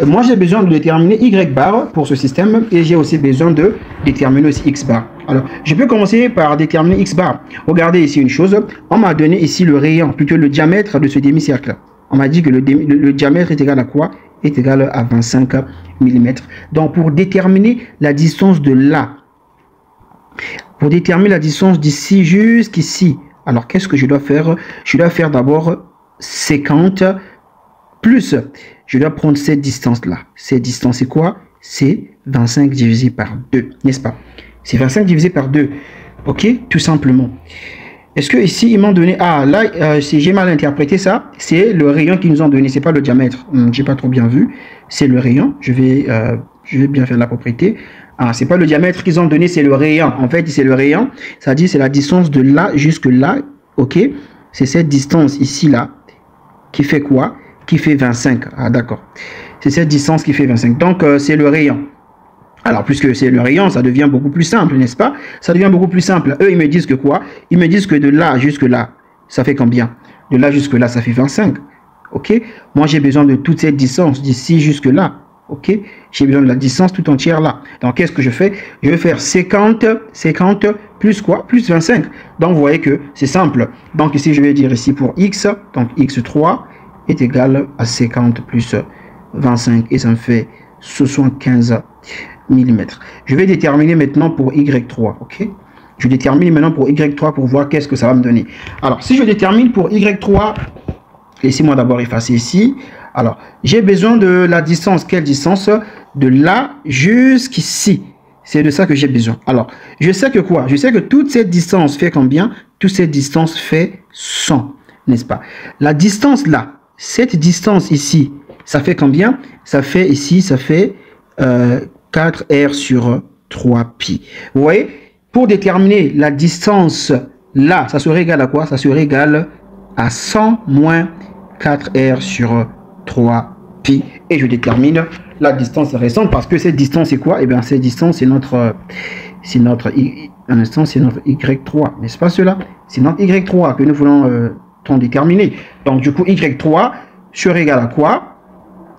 Moi, j'ai besoin de déterminer Y bar pour ce système et j'ai aussi besoin de déterminer aussi X bar. Alors, je peux commencer par déterminer X bar. Regardez ici une chose. On m'a donné ici le rayon, plutôt le diamètre de ce demi-cercle. On m'a dit que le diamètre est égal à quoi? Est égal à 25 mm. Donc, pour déterminer la distance de là, pour déterminer la distance d'ici jusqu'ici, alors qu'est-ce que je dois faire? Je dois faire d'abord 50 plus, je dois prendre cette distance-là. Cette distance, c'est quoi? C'est 25 divisé par 2, n'est-ce pas? C'est 25 divisé par 2. Ok, tout simplement. Est-ce que ici, ils m'ont donné... Ah, là, si j'ai mal interprété ça, c'est le rayon qu'ils nous ont donné. C'est pas le diamètre. J'ai pas trop bien vu. C'est le rayon. Je vais bien faire la propriété. Ah, c'est pas le diamètre qu'ils ont donné, c'est le rayon. En fait, c'est le rayon. Ça dit c'est la distance de là jusque là. Ok, c'est cette distance ici, là, qui fait quoi? Qui fait 25. Ah, d'accord. C'est cette distance qui fait 25. Donc, c'est le rayon. Alors, puisque c'est le rayon, ça devient beaucoup plus simple, n'est-ce pas? Ça devient beaucoup plus simple. Eux, ils me disent que quoi? Ils me disent que de là jusque là, ça fait combien? De là jusque là, ça fait 25. Ok? Moi, j'ai besoin de toute cette distance, d'ici jusque là. Ok? J'ai besoin de la distance tout entière là. Donc, qu'est-ce que je fais? Je vais faire 50 plus quoi? Plus 25. Donc, vous voyez que c'est simple. Donc, ici, je vais dire ici pour X, donc X3 est égal à 50 plus 25 et ça me fait 75 mm. Je vais déterminer maintenant pour Y3, ok? Je détermine maintenant pour Y3 pour voir qu'est-ce que ça va me donner. Alors, si je détermine pour Y3, laissez-moi d'abord effacer ici. Alors, j'ai besoin de la distance. Quelle distance? De là jusqu'ici. C'est de ça que j'ai besoin. Alors, je sais que quoi? Je sais que toute cette distance fait combien? Toute cette distance fait 100, n'est-ce pas? La distance là, cette distance ici, ça fait combien? Ça fait ici, ça fait 4R sur 3pi. Vous voyez? Pour déterminer la distance là, ça serait égal à quoi? Ça serait égal à 100 moins 4R sur 3pi. Et je détermine la distance restante parce que cette distance c'est quoi? Eh bien, cette distance c'est notre Y3, n'est-ce pas cela? C'est notre Y3 que nous voulons déterminer. Donc, du coup, Y3 serait égal à quoi?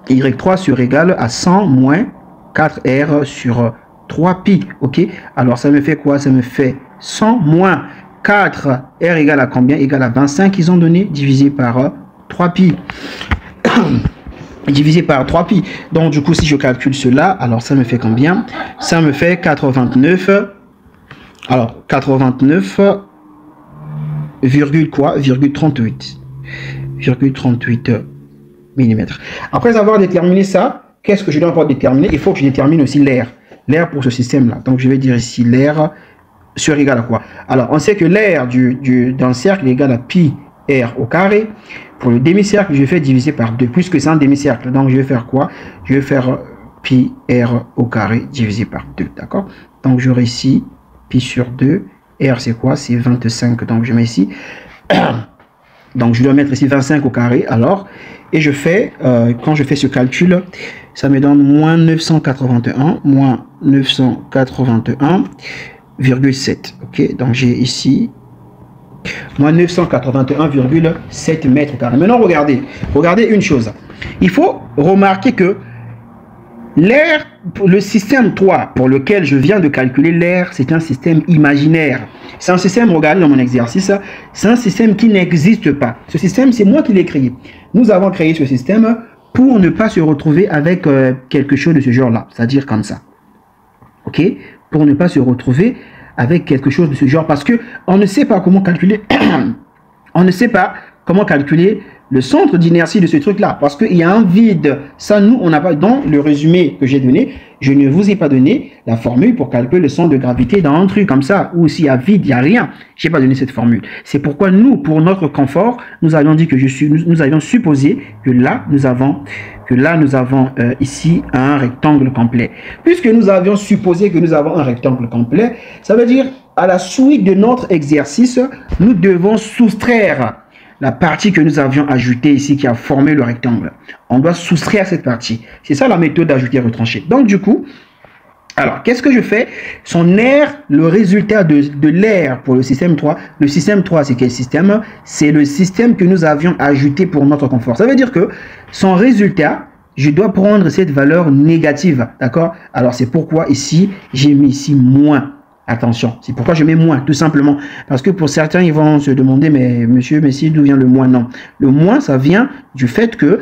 Y3 serait égal à 100 moins 4R sur 3pi. Ok? Alors, ça me fait quoi? Ça me fait 100 moins 4R égale à combien? Égale à 25 qu'ils ont donné, divisé par 3pi. Divisé par 3pi. Donc, du coup, si je calcule cela, alors ça me fait combien? Ça me fait 89. Alors, 89, virgule quoi? Virgule 38. Virgule 38 mm. Après avoir déterminé ça, qu'est-ce que je dois encore déterminer? Il faut que je détermine aussi l'air. L'air pour ce système-là. Donc, je vais dire ici l'air sur égal à quoi? Alors, on sait que l'air dans le cercle est égal à pi r au carré. Pour le demi-cercle, je fais diviser par 2, puisque c'est un demi-cercle. Donc, je vais faire quoi? Je vais faire pi r au carré divisé par 2, d'accord? Donc, j'aurai ici pi sur 2. R, c'est quoi? C'est 25. Donc, je mets ici. Donc, je dois mettre ici 25 au carré. Alors, et je fais, quand je fais ce calcul, ça me donne moins 981. Moins 981,7. Ok? Donc, j'ai ici moins 981,7 mètres carrés. Maintenant, regardez une chose. Il faut remarquer que l'air, le système 3 pour lequel je viens de calculer l'air, c'est un système imaginaire. C'est un système, regardez dans mon exercice, c'est un système qui n'existe pas. Ce système, c'est moi qui l'ai créé. Nous avons créé ce système pour ne pas se retrouver avec quelque chose de ce genre-là, c'est-à-dire comme ça. Ok? Pour ne pas se retrouver avec quelque chose de ce genre, parce que on ne sait pas comment calculer, on ne sait pas comment calculer le centre d'inertie de ce truc-là, parce qu'il y a un vide. Ça, nous, on n'a pas, dans le résumé que j'ai donné, je ne vous ai pas donné la formule pour calculer le centre de gravité dans un truc comme ça, où s'il y a vide, il n'y a rien. Je n'ai pas donné cette formule. C'est pourquoi nous, pour notre confort, nous avions dit que nous avions supposé que là, nous avons ici un rectangle complet. Puisque nous avions supposé que nous avons un rectangle complet, ça veut dire, à la suite de notre exercice, nous devons soustraire la partie que nous avions ajoutée ici qui a formé le rectangle. On doit soustraire cette partie. C'est ça la méthode d'ajouter retranché. Donc du coup, alors qu'est-ce que je fais? Son air, le résultat de l'air pour le système 3. Le système 3, c'est quel système? C'est le système que nous avions ajouté pour notre confort. Ça veut dire que son résultat, je dois prendre cette valeur négative. D'accord? Alors c'est pourquoi ici, j'ai mis ici moins. Attention, c'est pourquoi je mets moins, tout simplement. Parce que pour certains, ils vont se demander, mais monsieur, Messi, d'où vient le moins? Non. Le moins, ça vient du fait que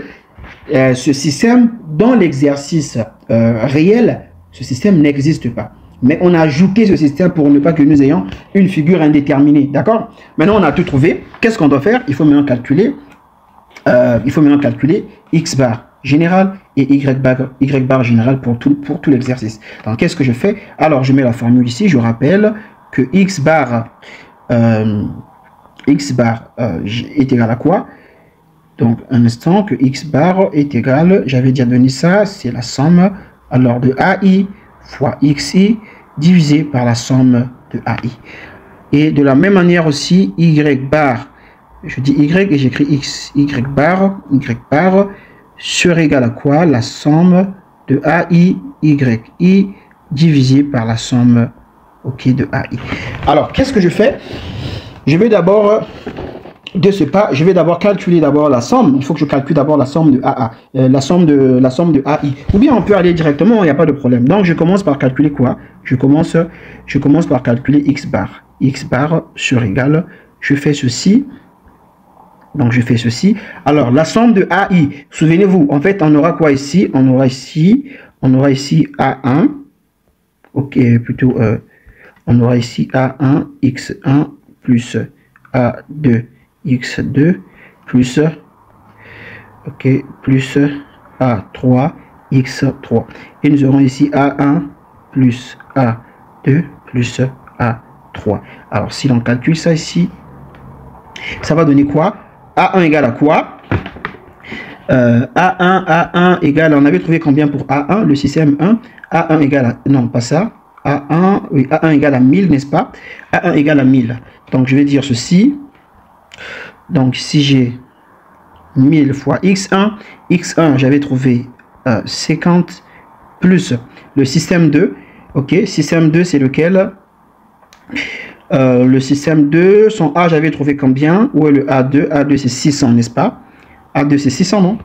ce système, dans l'exercice réel, ce système n'existe pas. Mais on a ajouté ce système pour ne pas que nous ayons une figure indéterminée. D'accord? Maintenant, on a tout trouvé. Qu'est-ce qu'on doit faire? Il faut maintenant calculer X bar général et Y bar général pour tout l'exercice. Donc, qu'est-ce que je fais? Alors, je mets la formule ici. Je rappelle que X bar est égal à quoi? Donc, un instant, que X bar est égal, j'avais déjà donné ça, c'est la somme alors de AI fois XI divisé par la somme de AI. Et de la même manière aussi, Y bar, je dis Y et j'écris X, Y bar sera égal à quoi? La somme de AI, YI divisé par la somme de AI. Alors, qu'est-ce que je fais? Je vais d'abord, de ce pas, je vais d'abord calculer d'abord la somme. Il faut que je calcule d'abord la somme de AA, la somme de AI. Ou bien on peut aller directement, il n'y a pas de problème. Donc, je commence par calculer quoi? Je commence par calculer X bar. X bar sur égal, je fais ceci. Donc, je fais ceci. Alors, la somme de AI, souvenez-vous, en fait, on aura quoi ici? On aura ici A1. Ok, plutôt, on aura ici A1, X1, plus A2, X2, plus, plus A3, X3. Et nous aurons ici A1, plus A2, plus A3. Alors, si l'on calcule ça ici, ça va donner quoi? A1 égale à quoi? A1 égale, on avait trouvé combien pour A1, le système 1? A1 égale à, non pas ça, A1, oui, A1 égale à 1000, n'est-ce pas? A1 égale à 1000. Donc je vais dire ceci. Donc si j'ai 1000 fois X1, X1 j'avais trouvé 50 plus le système 2. Ok, système 2 c'est lequel? Le système 2, son A, j'avais trouvé combien? Où est le A2? A2, c'est 600, n'est-ce pas? A2, c'est 600, non?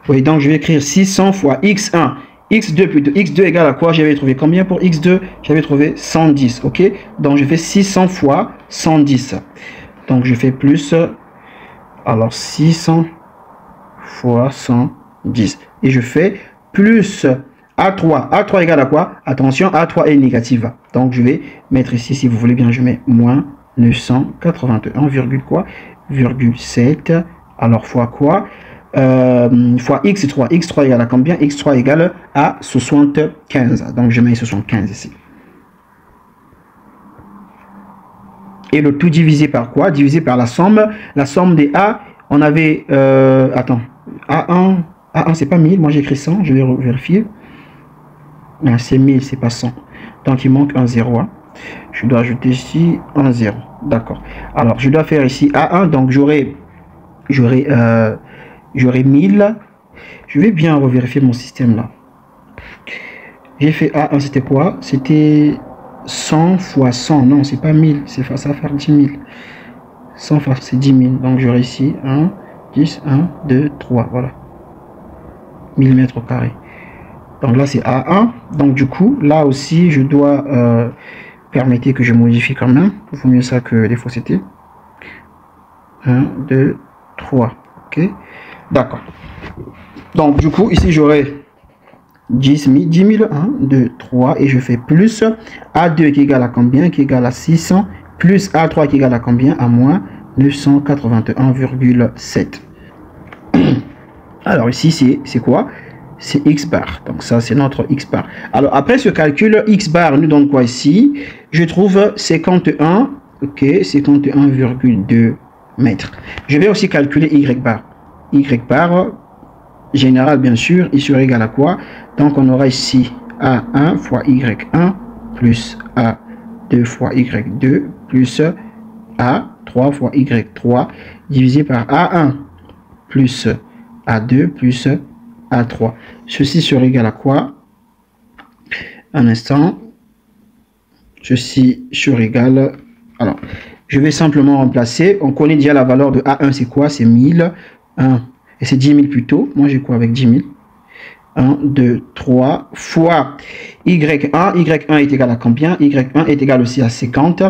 Oui, donc je vais écrire 600 fois X1. X2 plutôt. X2 égale à quoi? J'avais trouvé combien pour X2? J'avais trouvé 110, ok? Donc je fais 600 fois 110. Donc je fais plus, alors 600 fois 110. Et je fais plus A3. A3 égale à quoi? Attention, A3 est négative. Donc, je vais mettre ici, si vous voulez bien, je mets moins 981, quoi? 7. Alors, fois quoi? Fois X3. X3 égale à combien? X3 égale à 75. Donc, je mets 75 ici. Et le tout divisé par quoi? Divisé par la somme. La somme des A, on avait... attends. A1, c'est pas 1000. Moi, j'écris 100. Je vais vérifier. C'est 1000, c'est pas 100. Donc, il manque un 0. Hein. Je dois ajouter ici un 0. D'accord. Alors, je dois faire ici A1. Donc, j'aurai 1000. Je vais bien revérifier mon système là. J'ai fait A1, c'était quoi? C'était 100 fois 100. Non, c'est pas 1000. Ça va faire 10 000. 100 fois, c'est 10 000. Donc, j'aurai ici 1, 10, 1, 2, 3. Voilà. 1000 mètres carrés. Donc là, c'est A1. Donc du coup, là aussi, je dois... permettez que je modifie quand même. Il vaut mieux ça que les faussetés. 1, 2, 3. Ok. D'accord. Donc du coup, ici, j'aurai 10 000. 1, 2, 3. Et je fais plus A2 qui est égal à combien? Qui est égal à 600. Plus A3 qui est égal à combien? À moins 981,7. Alors ici, c'est quoi? C'est X bar. Donc ça, c'est notre X bar. Alors après ce calcul, X bar nous donne quoi ici? Je trouve 51, ok, 51,2 mètres. Je vais aussi calculer Y bar. Y bar, général bien sûr, il sera égal à quoi? Donc on aura ici A1 fois Y1 plus A2 fois Y2 plus A3 fois Y3 divisé par A1 plus A2 plus A3. Ceci sera égal à quoi? Un instant. Ceci sera égal. Alors, je vais simplement remplacer. On connaît déjà la valeur de A1, c'est quoi? C'est 1000. 1. Et c'est 10 000 plutôt. Moi, j'ai quoi avec 10 000? 1, 2, 3 fois Y1. Y1 est égal à combien? Y1 est égal aussi à 50.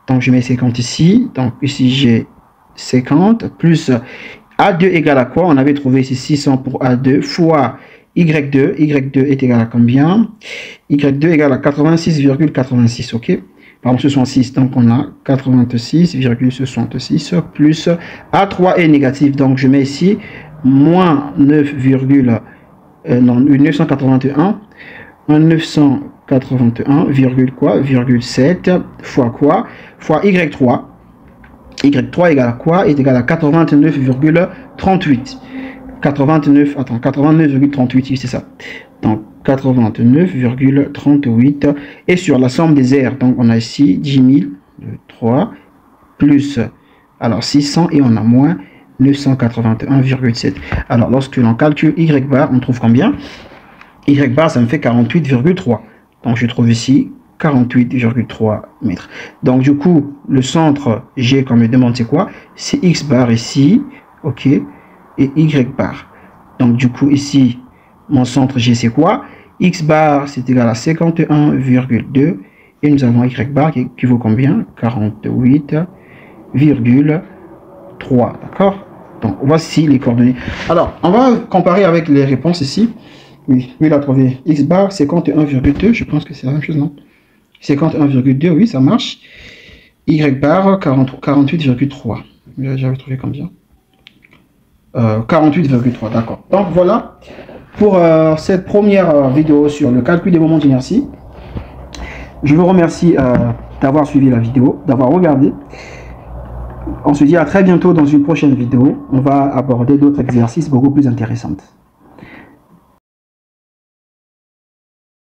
Donc, je mets 50 ici. Donc, ici, j'ai 50 plus A2 égale à quoi? On avait trouvé ici 600 pour A2 fois Y2. Y2 est égal à combien? Y2 égale à 86,86. Ok? Pardon, 66. Donc, on a 86,66 plus A3 est négatif. Donc, je mets ici moins 981. 981,7 fois quoi? Fois Y3. Y3 égale à quoi? Est égal à 89,38. 89,38, c'est ça. Donc 89,38. Et sur la somme des R, donc on a ici 10 003 plus alors 600 et on a moins 981,7. Alors lorsque l'on calcule Y bar, on trouve combien? Y bar, ça me fait 48,3. Donc je trouve ici 48,3 mètres. Donc du coup, le centre G, comme me demande, c'est quoi? C'est X bar ici, ok, et Y bar. Donc du coup, ici, mon centre G, c'est quoi? X bar, c'est égal à 51,2. Et nous avons Y bar qui vaut combien? 48,3. D'accord? Donc voici les coordonnées. Alors, on va comparer avec les réponses ici. Oui, il a trouvé X bar 51,2. Je pense que c'est la même chose, non? 51,2, oui, ça marche. Y bar 48,3. J'avais trouvé combien? 48,3, d'accord. Donc voilà pour cette première vidéo sur le calcul des moments d'inertie. Je vous remercie d'avoir suivi la vidéo, d'avoir regardé. On se dit à très bientôt dans une prochaine vidéo. On va aborder d'autres exercices beaucoup plus intéressants.